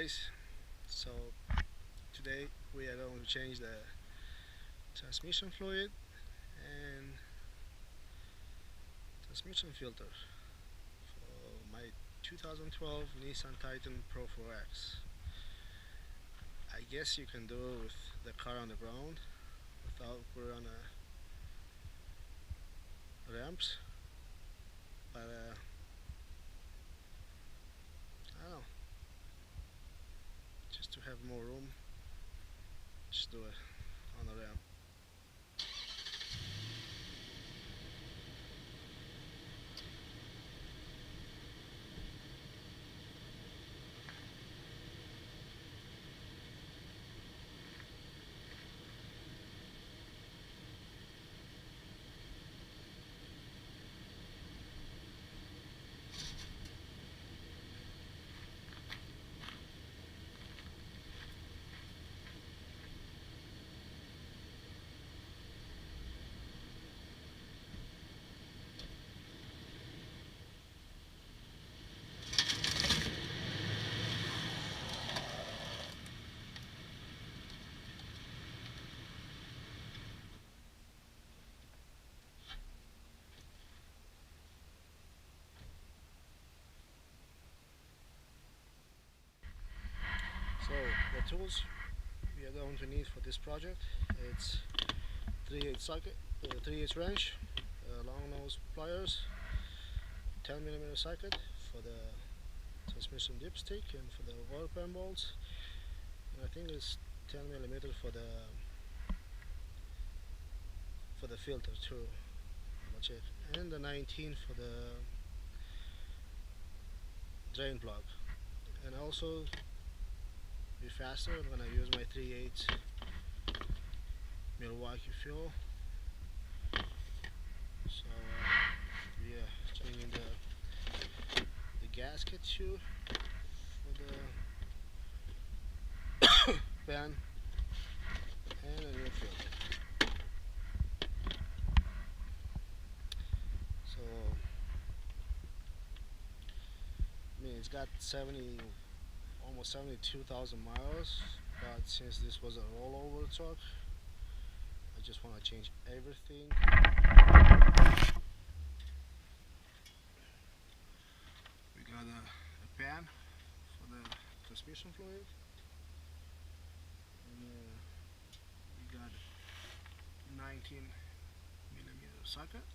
guys, so today we are going to change the transmission fluid and transmission filter for my 2012 Nissan Titan Pro 4X. I guess you can do it with the car on the ground without putting on ramps, but I don't know, just to have more room, just do it on the ramp. So the tools we are going to need for this project, it's 3/8 socket, 3/8 wrench, long nose pliers, 10mm socket for the transmission dipstick and for the water pan bolts, and I think it's 10mm for the filter too. Much it, and the 19 for the drain plug. And also, be faster, I'm gonna use my 3/8 Milwaukee fuel. So yeah, changing the gasket too for the pan and a new filter. So I mean, it's got almost 72,000 miles, but since this was a rollover truck, I just want to change everything. We got a pan for the transmission fluid, and we got 19mm socket,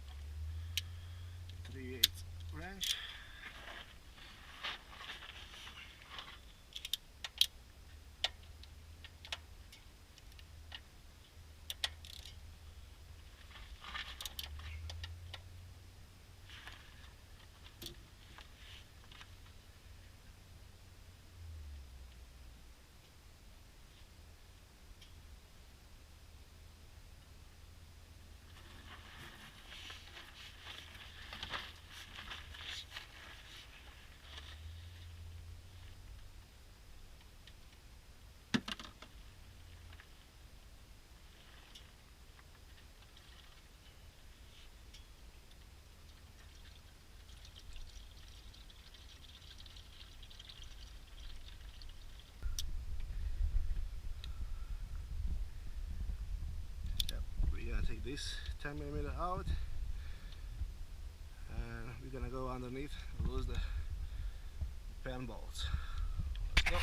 3/8 wrench, we're gonna take this 10mm out, and we're gonna go underneath and lose the pan bolts. Let's go.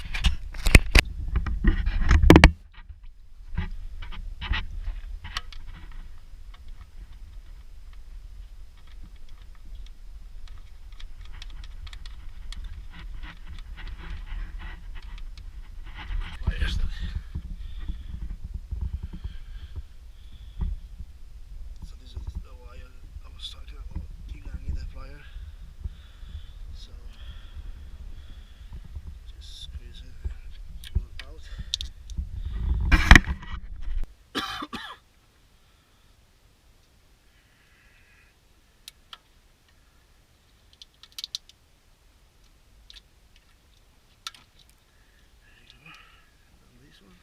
Pliers. So this is the wire I was talking about. You're gonna need a plier. So just squeeze it and pull it out. There you go. And this one.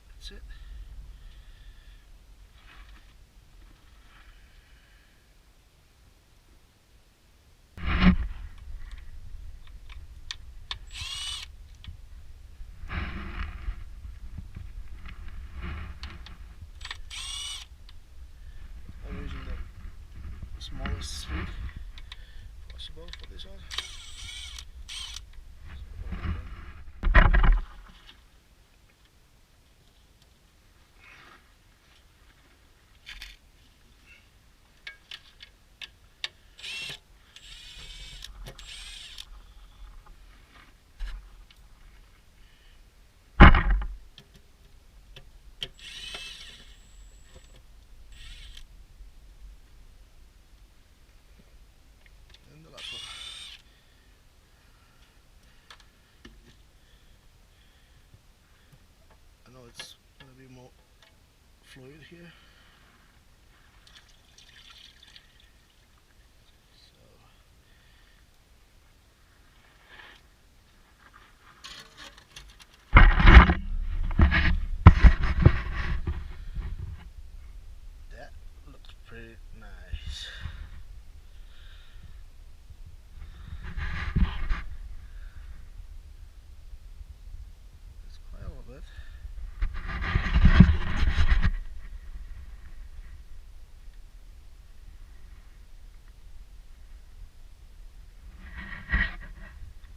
That's it. fluid here. So that looks pretty nice. It's quite a little bit.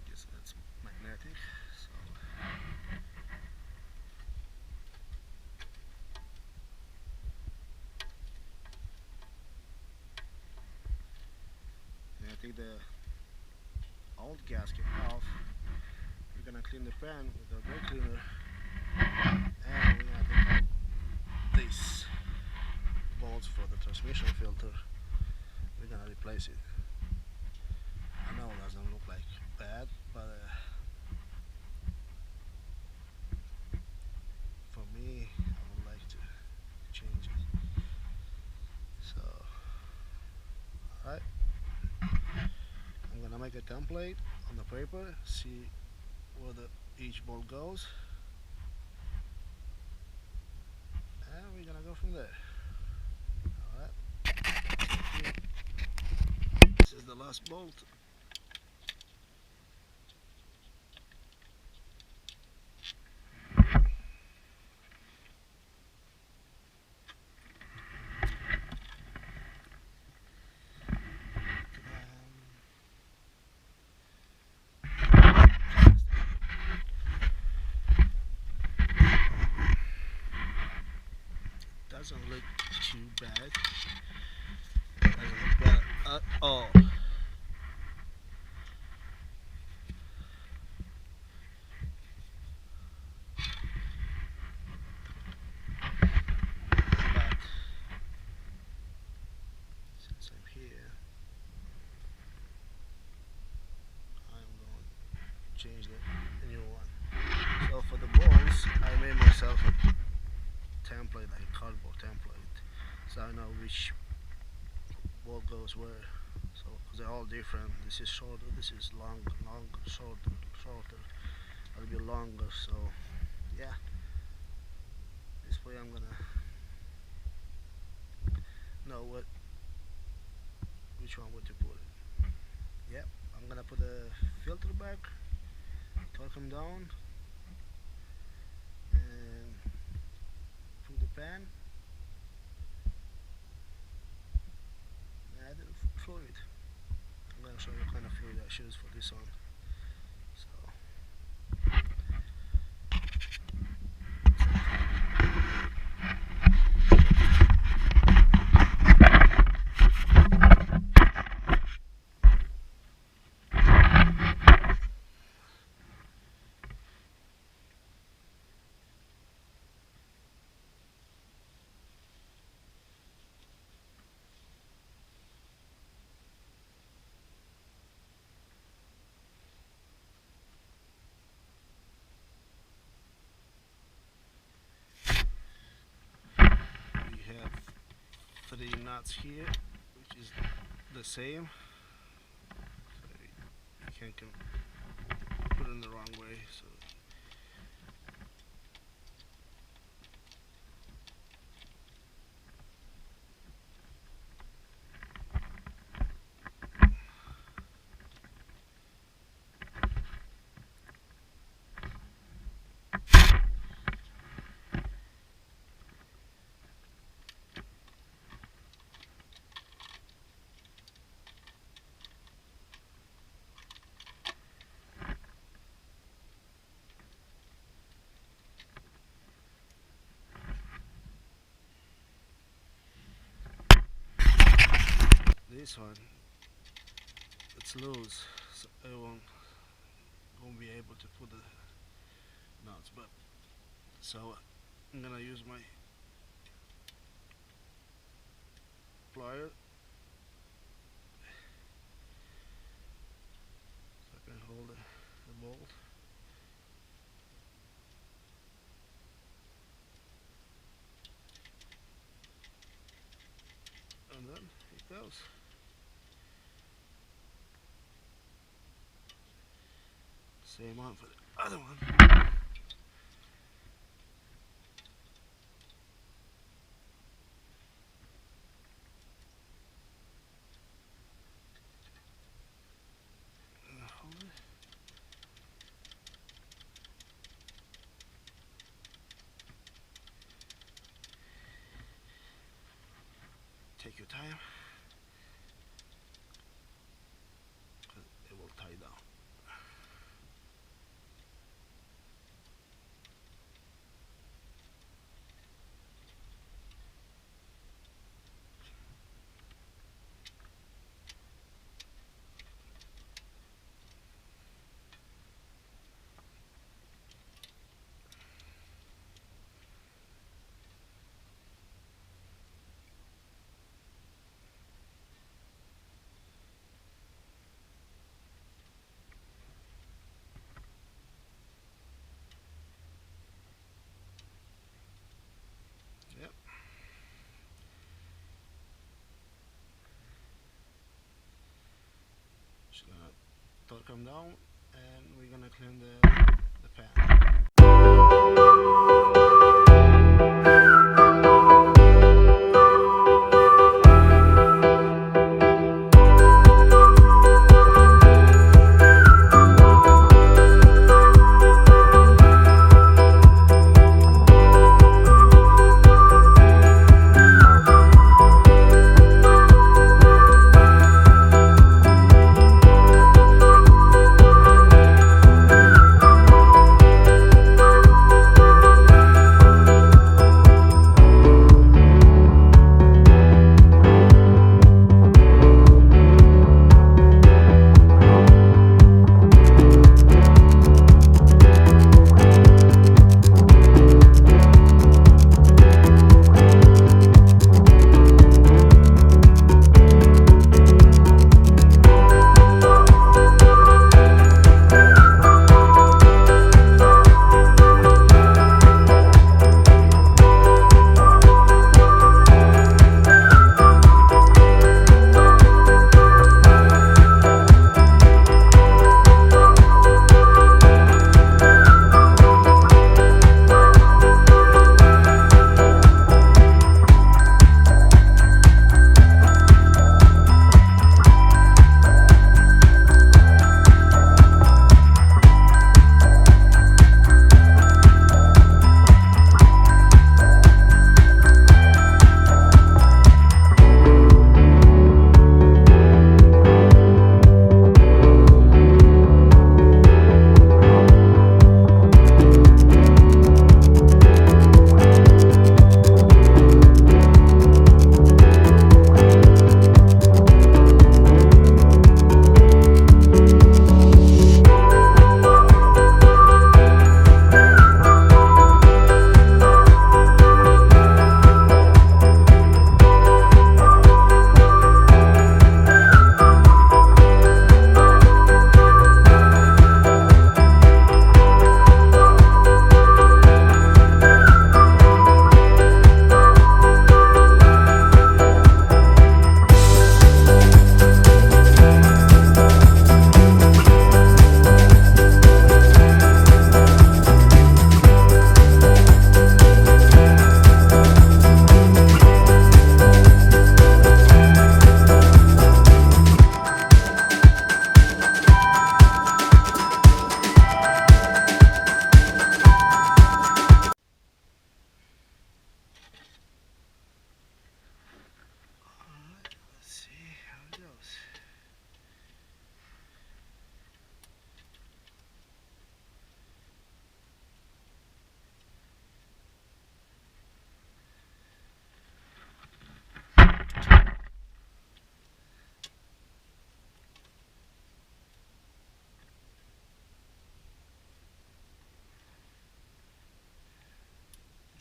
Guess that's magnetic. So and I take the old gasket off. We're gonna clean the pan with the brake cleaner, and we're gonna take out these bolts for the transmission filter. We're gonna replace it. I know it doesn't look like bad, but for me, I would like to change it. So, alright, I'm gonna make a template on the paper, see where each bolt goes, and we're gonna go from there. Alright, this is the last bolt. Doesn't look too bad. Doesn't look bad at all. But since I'm here, I'm going to change the new one. So for the bolts, I made myself a template, like a cardboard template, so I know which bolt goes where. So because they're all different. This is shorter, this is longer, shorter, It'll be longer. So yeah, this way I'm gonna know which one to put it. Yep, I'm gonna put the filter back, torque them down, and put the pan, and add the fluid. I'm gonna show you what kind of fluid I choose for this one. So we have 3 nuts here, which is the same. So you can't put it in the wrong way. So this one, it's loose, so I won't be able to put the nuts. But so I'm gonna use my plier so I can hold the bolt. goes. Same on for the other one. Hold it. Take your time, because it will tie down. Yep. Just gonna torque them down, and we're gonna clean the pan.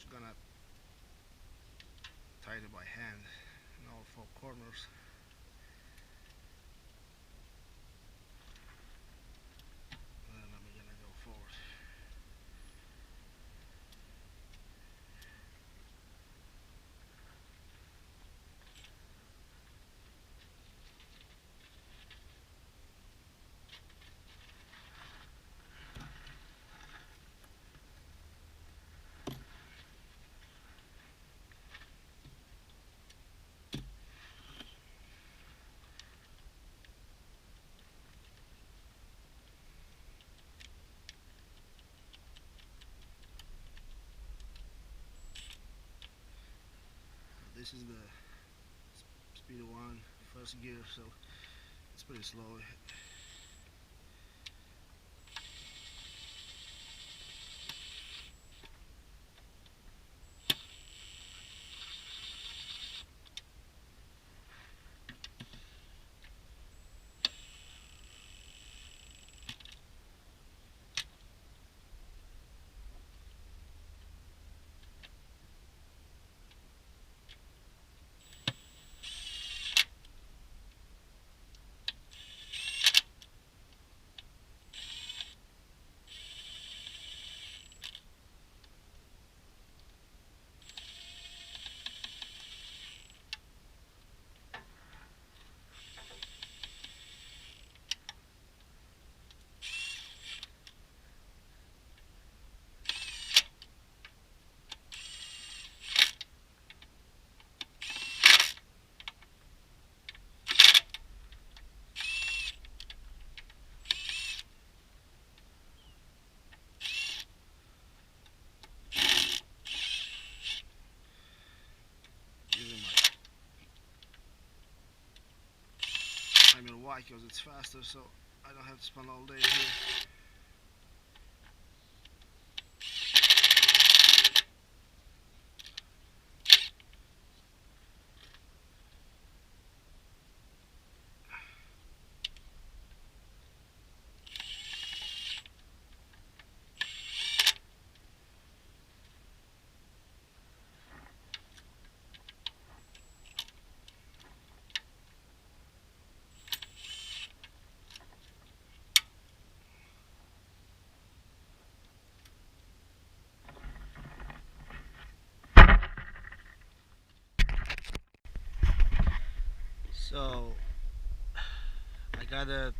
Gonna tied it by hand in all four corners. And then I'm gonna go forward. This is the speed one, first gear, so it's pretty slow. Why? Because it's faster, so I don't have to spend all day here. So I got a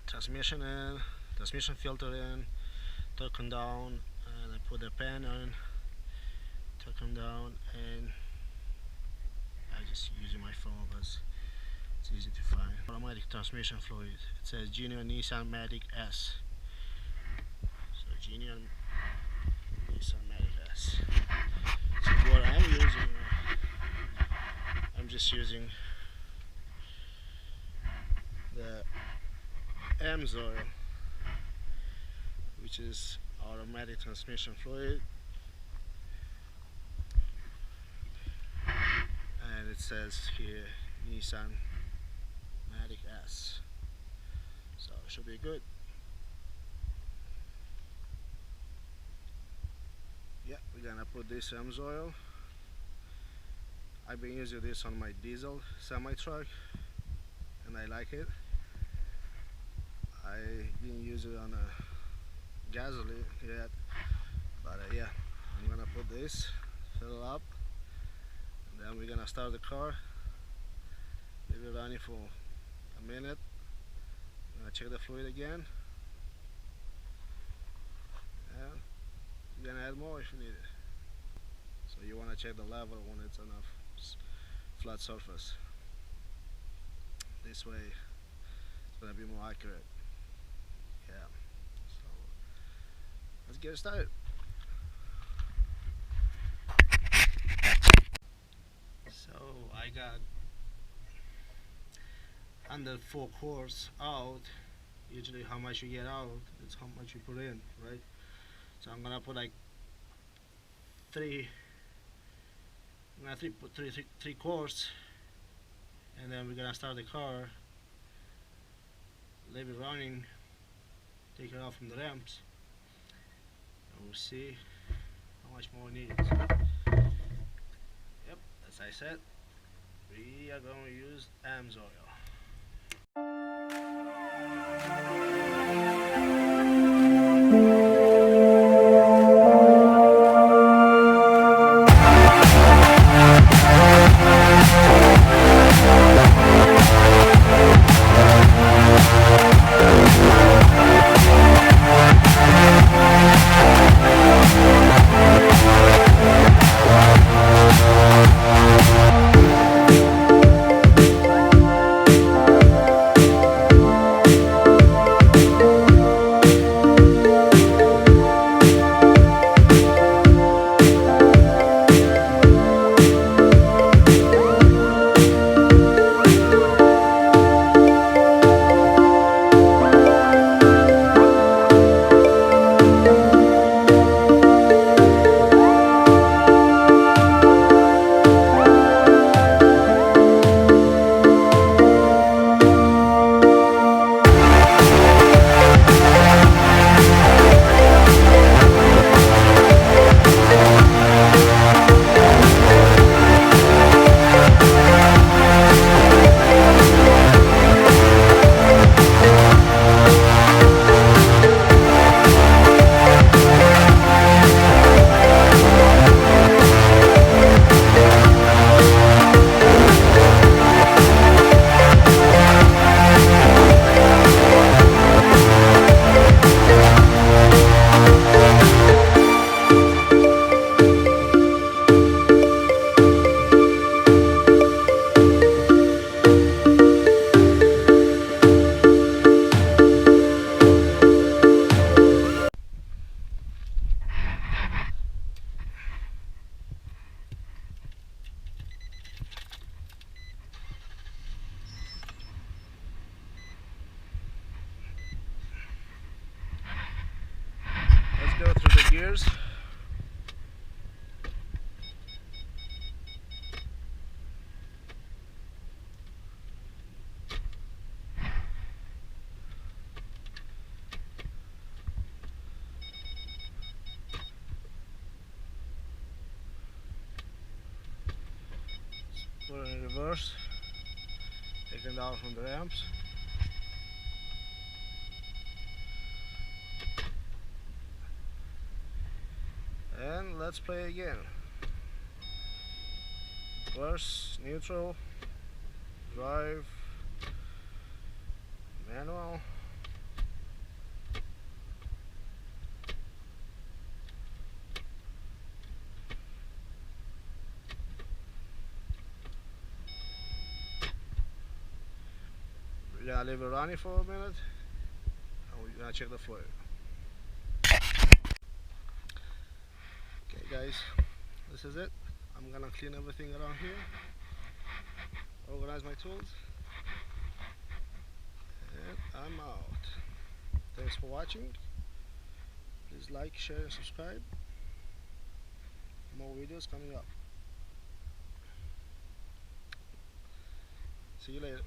transmission filter in, torque down, and I put the pan on, torque down, and I just using my phone because it's easy to find. Automatic transmission fluid. It says Junior Nissan Matic S. So Junior Nissan Matic S. So what I'm using, I'm just using the AMS oil, which is automatic transmission fluid, and it says here Nissan Matic S, so it should be good. Yeah, we're gonna put this AMS oil. I've been using this on my diesel semi truck and I like it. I didn't use it on a gasoline yet, but yeah, I'm gonna put this, fill it up, and then we're gonna start the car, leave it running for a minute. I'm gonna check the fluid again, and you're gonna add more if you need it. So you wanna check the level when it's on a flat surface. This way it's gonna be more accurate. Yeah, so let's get started. So I got under 4 quarts out. Usually how much you get out, it's how much you put in, right? So I'm gonna put like three quarts, and then we're gonna start the car, leave it running, take it off from the ramps, and we'll see how much more it needs. Yep, as I said, we are going to use AMS oil. gears. Put it in reverse, taken down from the ramps. And let's play again. Reverse, neutral, drive, manual. We're gonna leave it running for a minute and we're gonna check the fluid. Okay guys, this is it. I'm gonna clean everything around here, organize my tools, and I'm out. Thanks for watching. Please like, share and subscribe. More videos coming up. See you later.